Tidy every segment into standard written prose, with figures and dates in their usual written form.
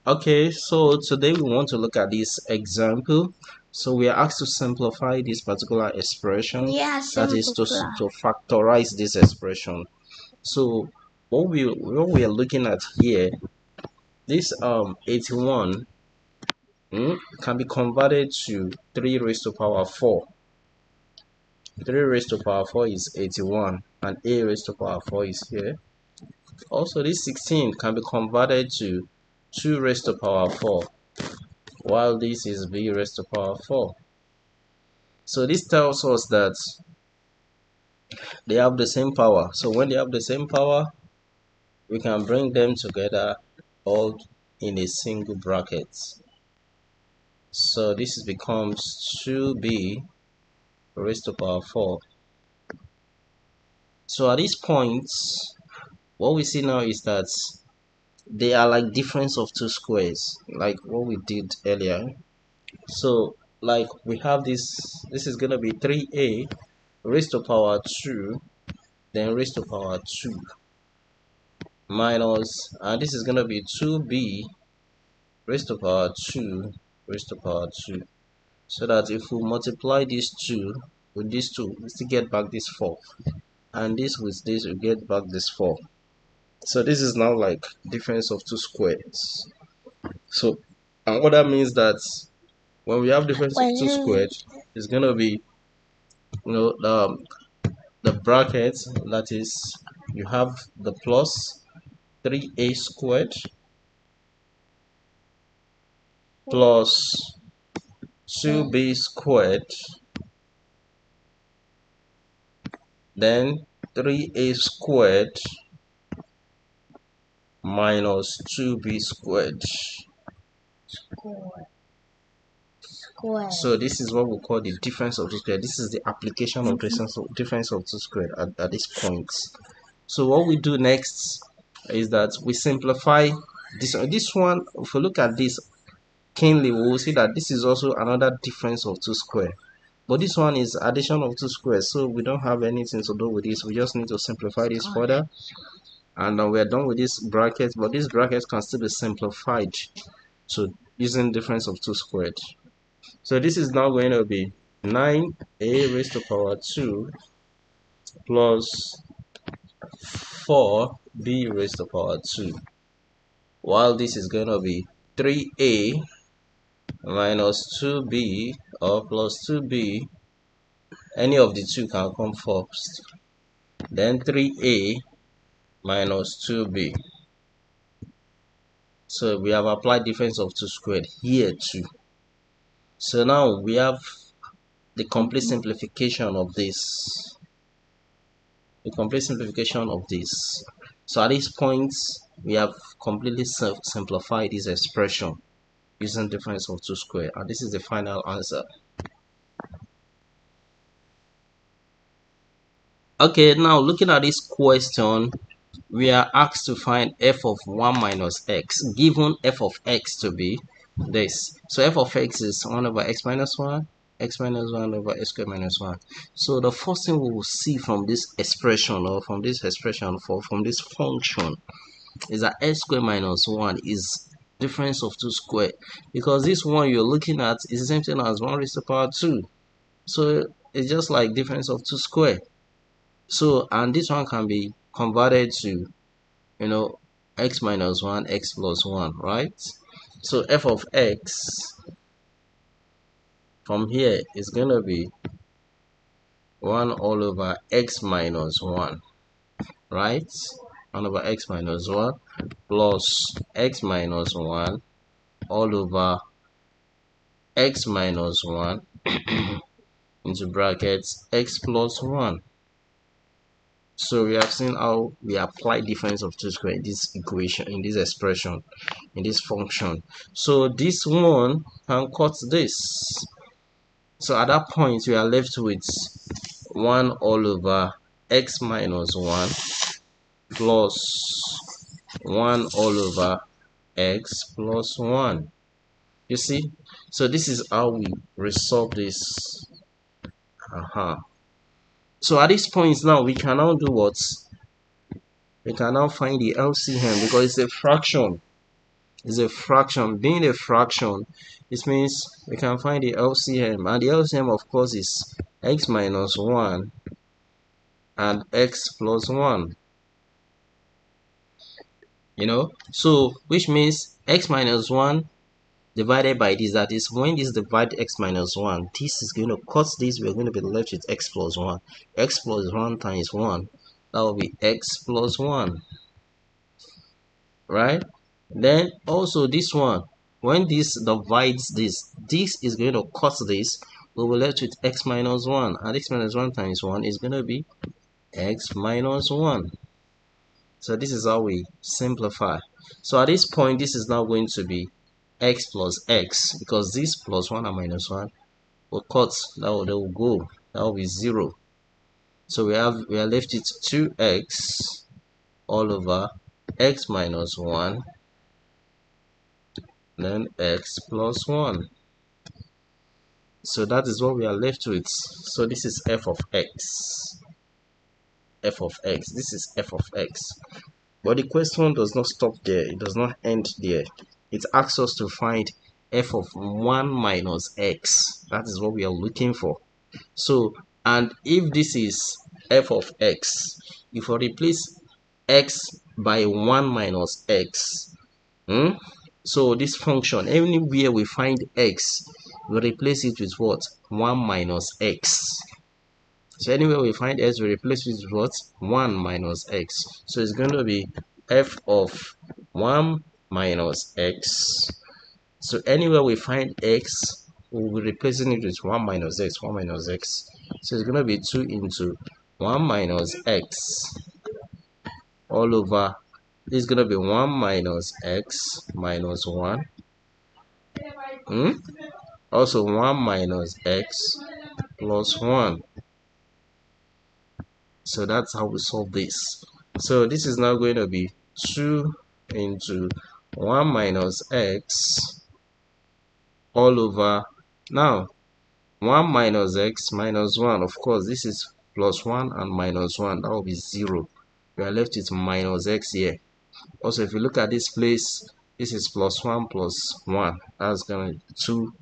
Okay, so today we want to look at this example. So we are asked to simplify this particular expression, Yeah, that is simplify. to factorize this expression. So what we are looking at here, this 81 can be converted to 3 raised to power 4. 3 raised to power 4 is 81 and a raised to power 4 is here. Also, this 16 can be converted to 2 raised to power 4, while this is b raised to power 4. So this tells us that they have the same power. So when they have the same power, we can bring them together all in a single bracket. So this becomes 2b raised to power 4. So at this point, what we see now is that they are like difference of two squares, like what we did earlier. So like we have this is gonna be 3a raised to power 2, then raised to power 2 minus, and this is gonna be 2b raised to power 2 raised to power 2. So that if we multiply these two with these two, we still get back this 4, and this with this we get back this 4. So this is now like difference of two squares. So, and what that means that when we have difference of two squares, it's gonna be, the bracket, that is, you have the plus 3a squared plus 2b squared, then 3a squared minus 2b squared. So this is what we call the difference of two squared. This is the application of difference of two squared at this point. So what we do next is that we simplify this one. If we look at this keenly, we will see that this is also another difference of two square, but this one is addition of two squares, so we don't have anything to do with this. We just need to simplify this further, and then we're done with this bracket. But this bracket can still be simplified to using difference of two squared. So this is now going to be 9a raised to power 2 plus 4b raised to power 2, while this is going to be 3a minus 2b or plus 2b. Any of the two can come first. Then 3a minus 2b. So we have applied difference of two squared here too. So now we have the complete simplification of this. So at this point, we have completely simplified this expression using difference of two squared, and this is the final answer. Okay, now looking at this question, we are asked to find f of 1 minus x, given f of x to be this. So f of x is 1 over x minus 1, x minus 1 over x squared minus 1. So the first thing we will see from this expression, or from this expression, from this function, is that x squared minus 1 is difference of 2 squared, because this one you're looking at is the same thing as 1 raised to power 2. So it's just like difference of 2 squared. So, and this one can be converted to, x minus 1, x plus 1, right? So f of x from here is going to be 1 all over x minus 1, right? 1 over x minus 1 plus x minus 1 all over x minus 1 into brackets x plus 1. So we have seen how we apply difference of two squared in this equation, in this expression, in this function. So this one can cut this. So at that point, we are left with 1 all over x minus 1 plus 1 all over x plus 1. You see? So this is how we resolve this. So at this point now, we can now do what? We can now find the LCM, because it's a fraction. is a fraction. Being a fraction, this means we can find the LCM, and the LCM of course is x minus 1 and x plus 1, so which means x minus 1 divided by this, that is when this divide x minus 1, this is going to cut this, we're going to be left with x plus 1. X plus 1 times 1, that will be x plus 1, right? Then also this one, when this divides this is going to cut this, we will left with x minus 1, and x minus 1 times 1 is going to be x minus 1. So this is how we simplify. So at this point, this is now going to be x plus x, because this plus 1 and minus 1 will cut, they will go, that will be 0. So we are left with 2x all over x minus 1, then x plus 1. So that is what we are left with. So this is f of x. F of x. This is f of x. But the question does not stop there. It does not end there. It asks us to find f of 1 minus x. That is what we are looking for. So, and if this is f of x, if we replace x by 1 minus x, so this function, anywhere we find x, we replace it with what? 1 minus x. So anywhere we find x, we replace it with what? 1 minus x. So it's going to be f of 1 minus x. So anywhere we find x, we'll be replacing it with 1 minus x, 1 minus x. So it's going to be 2 into 1 minus x all over, this is going to be 1 minus x minus 1. Also 1 minus x plus 1. So that's how we solve this. So this is now going to be 2 into 1 minus x all over, now 1 minus x minus 1, of course this is plus 1 and minus 1, that will be 0. We are left with minus x here. Also, if you look at this place, this is plus 1 plus 1, that's going to be 2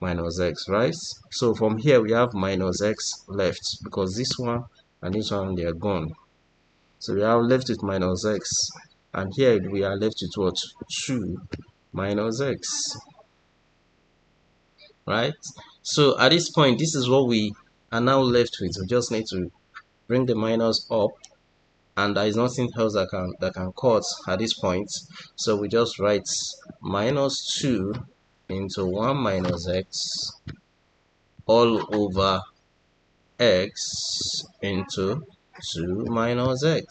minus x, right? So from here we have minus x left, because this one and this one, they are gone. So we are left with minus x, and here we are left with what? 2 minus x, right? So at this point, this is what we are now left with. We just need to bring the minus up, and there is nothing else that can cut at this point. So we just write minus 2 into 1 minus x all over x into 2 minus x.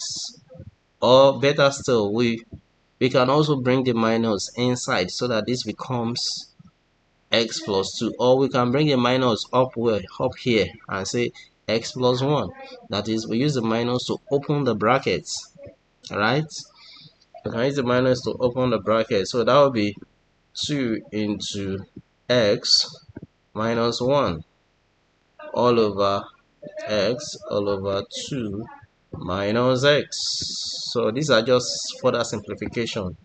Or better still, we can also bring the minus inside, so that this becomes x plus 2, or we can bring the minus up here and say x plus 1. That is, we use the minus to open the brackets, right? We can use the minus to open the bracket, so that will be 2 into x minus 1 all over x all over 2 minus x. So these are just further simplification,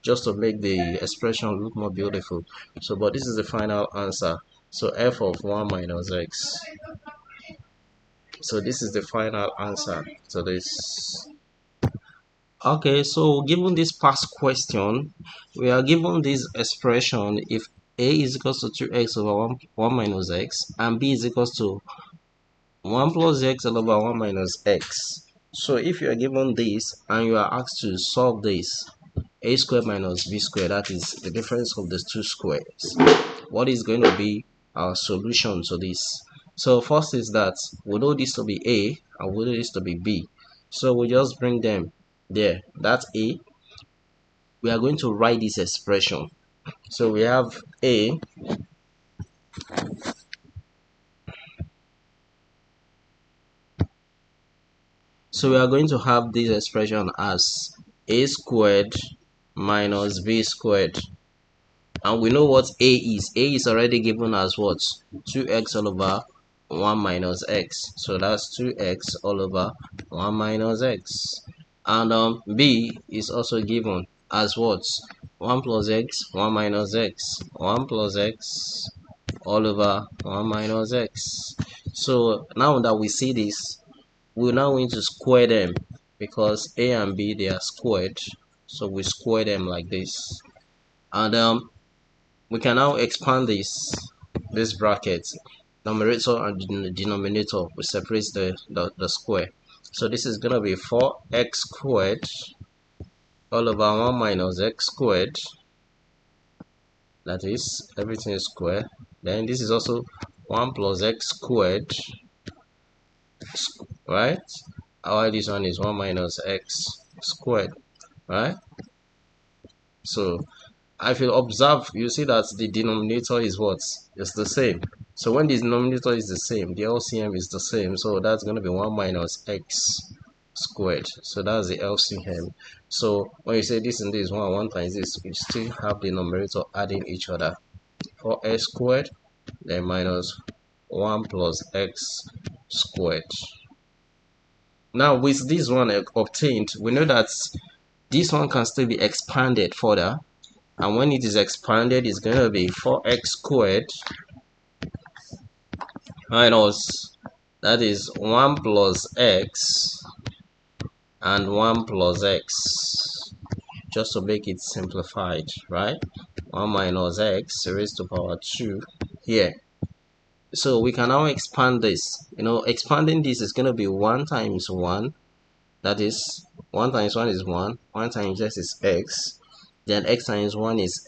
just to make the expression look more beautiful. So but this is the final answer. So f of 1 minus x. So this is the final answer to this. Okay, so given this past question, we are given this expression if a is equals to 2x over 1 minus x, and b is equals to 1 plus x all over 1 minus x. So if you are given this and you are asked to solve this, a squared minus b squared, that is the difference of the two squares, what is going to be our solution to this? So first is that we know this to be a and we know this to be b. So we just bring them there. That's a. We are going to write this expression. So we have a. So we are going to have this expression as a squared minus b squared. And we know what a is. A is already given as what? 2x all over 1 minus x. So that's 2x all over 1 minus x. And b is also given. as what? 1 plus x, 1 minus x, 1 plus x all over 1 minus x. So now that we see this, we're now going to square them because a and b, they are squared. So we square them like this. And we can now expand this bracket, numerator and denominator. We separate the square. So this is going to be 4x squared all over 1 minus x squared. That is, everything is square. Then this is also 1 plus x squared, right? While this one is 1 minus x squared, right? So if you observe, you see that the denominator is what? It's the same. So when the denominator is the same, the LCM is the same. So that's going to be 1 minus x squared. So that's the LCM. So when you say this and this, 1 times this, you still have the numerator adding each other. 4x squared, then minus 1 plus x squared. Now with this one obtained, we know that this one can still be expanded further. And when it is expanded, it's going to be 4x squared minus, that is 1 plus x and 1 plus x, just to make it simplified, right? 1 minus x raised to power 2 here. So we can now expand this. Expanding this is going to be 1 times 1, that is 1 times 1 is 1, 1 times x is x, then x times 1 is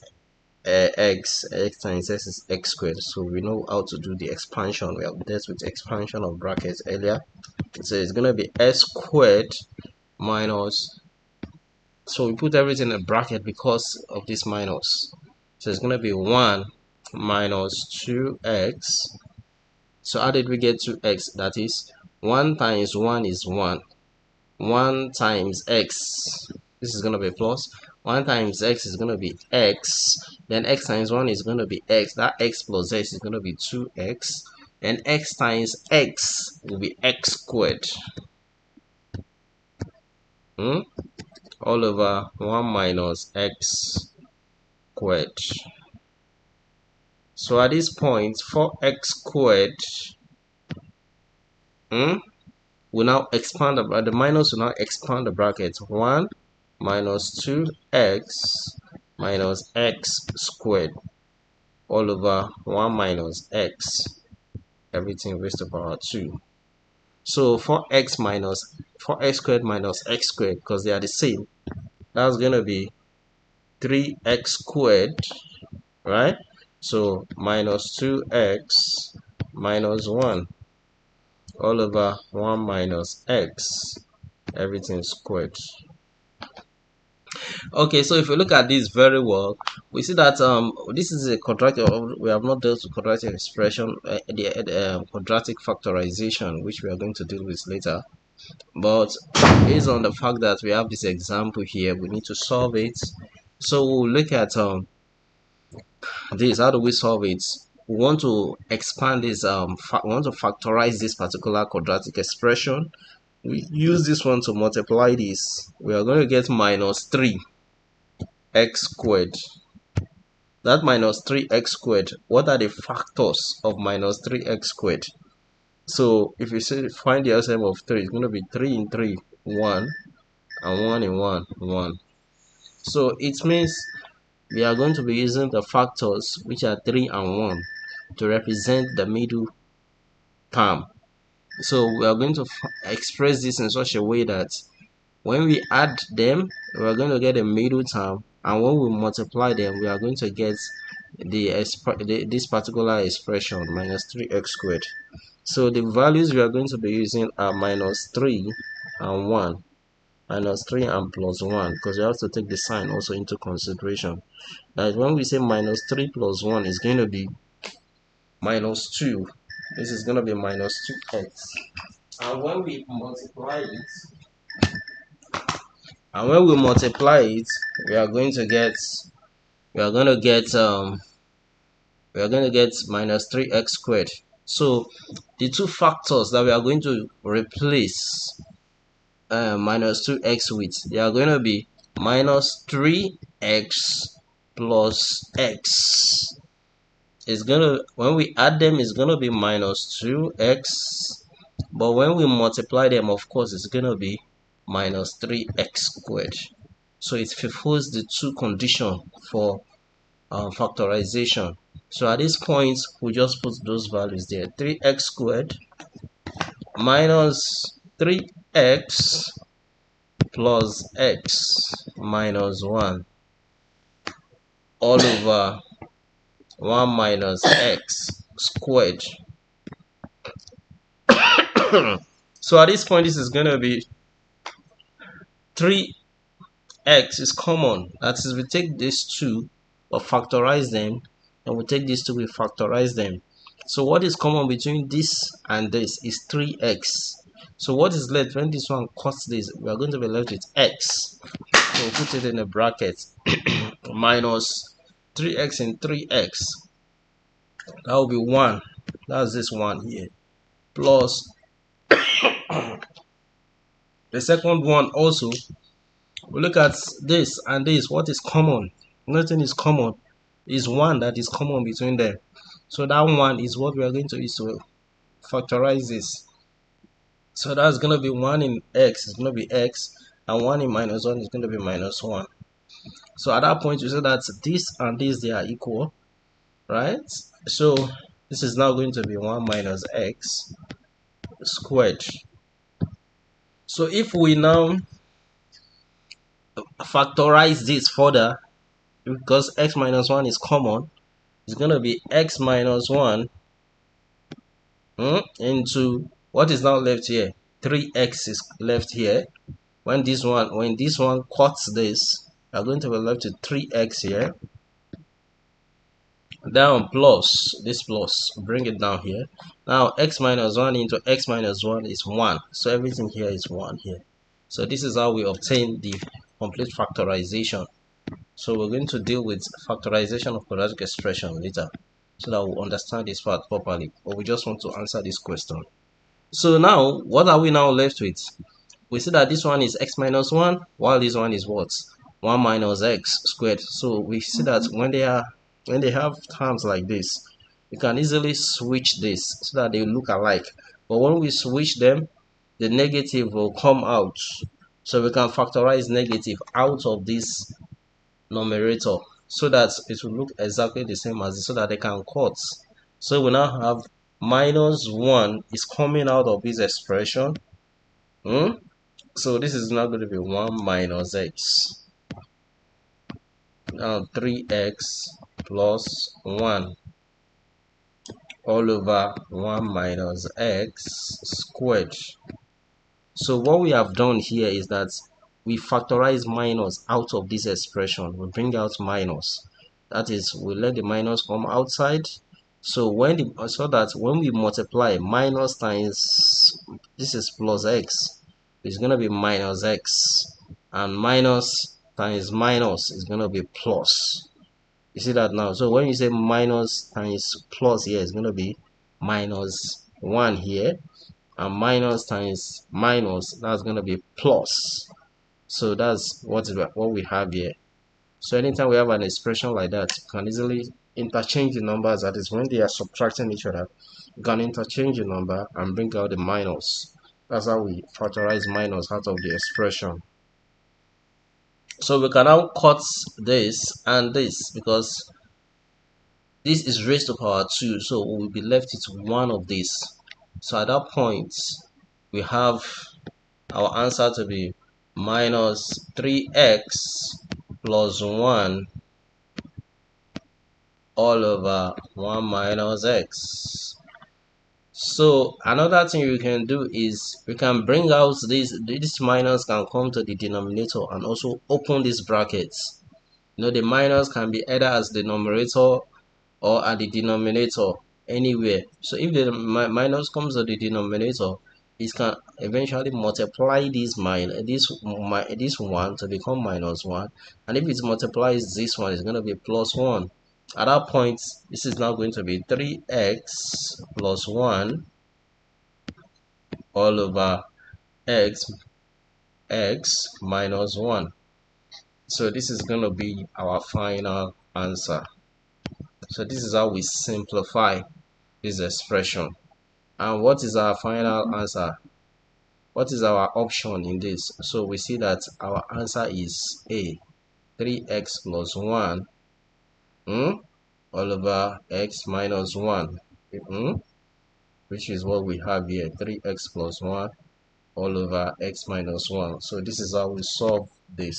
x times x is x squared. So we know how to do the expansion. We have dealt with expansion of brackets earlier. So it's going to be s squared minus, so we put everything in a bracket because of this minus. So it's going to be 1 minus 2x. So how did we get 2x? That is 1 times 1 is 1. 1 times x, this is going to be plus. 1 times x is going to be x. Then x times 1 is going to be x. That x plus x is going to be 2x. And x times x will be x squared. All over 1 minus x squared. So at this point, 4x squared will now expand the minus will now expand the bracket. 1 minus 2x minus x squared all over 1 minus x, everything raised to power 2. So 4x squared minus x squared, because they are the same, that's going to be 3x squared, right? So minus 2x minus 1 all over 1 minus x, everything squared. Okay, so if we look at this very well, we see that this is a quadratic. We have not dealt with quadratic expression, the quadratic factorization, which we are going to deal with later. But based on the fact that we have this example here, we need to solve it. So we'll look at this. How do we solve it? We want to expand this. We want to factorize this particular quadratic expression. We use this one to multiply this. We are going to get minus 3x squared. That minus 3x squared, what are the factors of minus 3x squared? So if you say find the LCM of 3, it's going to be 3 in 3, 1, and 1 in 1, 1. So it means we are going to be using the factors which are 3 and 1 to represent the middle term. So we are going to express this in such a way that when we add them, we are going to get a middle term, and when we multiply them, we are going to get this particular expression, minus 3x squared. So the values we are going to be using are minus 3 and 1, minus 3 and plus 1, because we have to take the sign also into consideration. That when we say minus 3 plus 1 is going to be minus 2. This is going to be minus 2x. And when we multiply it, we are going to get minus 3x squared. So the two factors that we are going to replace minus 2x with, they are going to be minus 3x plus x is gonna, when we add them, it's gonna be minus 2x, but when we multiply them, of course, it's gonna be minus 3x squared. So it fulfills the two conditions for factorization. So at this point, we just put those values there: 3x squared minus 3x plus x minus 1 all over 1 minus x squared. So at this point, this is going to be 3x is common. That is, we take these two or factorize them, and we take these two, we factorize them. So what is common between this and this is 3x. So what is left when this one cuts this? We are going to be left with x. So we'll put it in a bracket. Minus 3x and 3x. That will be 1. That's this one here. Plus the second one also. We look at this and this. What is common? Nothing is common. Is 1 that is common between them. So that 1 is what we are going to use to factorize this. So that's going to be 1 in x is going to be x, and 1 in minus 1 is going to be minus 1. So at that point, you say that this and this, they are equal, right? So this is now going to be 1 minus x squared. So if we now factorize this further, because x minus 1 is common, it's going to be x minus 1 into what is now left here. 3x is left here. When this one cuts this, we are going to be left with 3x here. Down plus this plus, bring it down here. Now x minus 1 into x minus 1 is 1. So everything here is 1 here. So this is how we obtain the complete factorization. So we're going to deal with factorization of quadratic expression later, so that we'll understand this part properly. But we just want to answer this question. So now, what are we now left with? We see that this one is x minus 1, while this one is what? 1 minus x squared. So we see that when they have terms like this, you can easily switch this so that they look alike. But when we switch them, the negative will come out. So we can factorize negative out of this numerator so that it will look exactly the same as this, so that they can cut. So we now have minus 1 is coming out of this expression. So this is now going to be 1 minus x. Now 3x plus 1 all over 1 minus x squared. So what we have done here is that we factorize minus out of this expression. We bring out minus. That is, we let the minus come outside. So that when we multiply minus times, this is plus x, it's going to be minus x, and minus times minus is going to be plus. You see that now? So when you say minus times plus here, it's going to be minus 1 here, and minus times minus, that's going to be plus. So that's what we have here. So anytime we have an expression like that, you can easily interchange the numbers. That is, when they are subtracting each other, you can interchange the number and bring out the minus. That's how we factorize minus out of the expression. So we can now cut this and this, because this is raised to power 2, so we will be left with one of these. So at that point, we have our answer to be minus 3x plus 1 all over 1 minus x. So another thing you can do is we can bring out this minus can come to the denominator and also open these brackets. The minus can be either as the numerator or at the denominator, anywhere. So if the minus comes to the denominator, it can eventually multiply this one to become minus 1, and if it multiplies this one, it's going to be plus 1. At that point, this is now going to be 3x plus 1 all over x minus 1. So this is going to be our final answer. So this is how we simplify this expression. And what is our final answer? What is our option in this? So we see that our answer is A, 3x plus 1 all over x minus 1, which is what we have here, 3x plus 1 all over x minus 1. So this is how we solve this.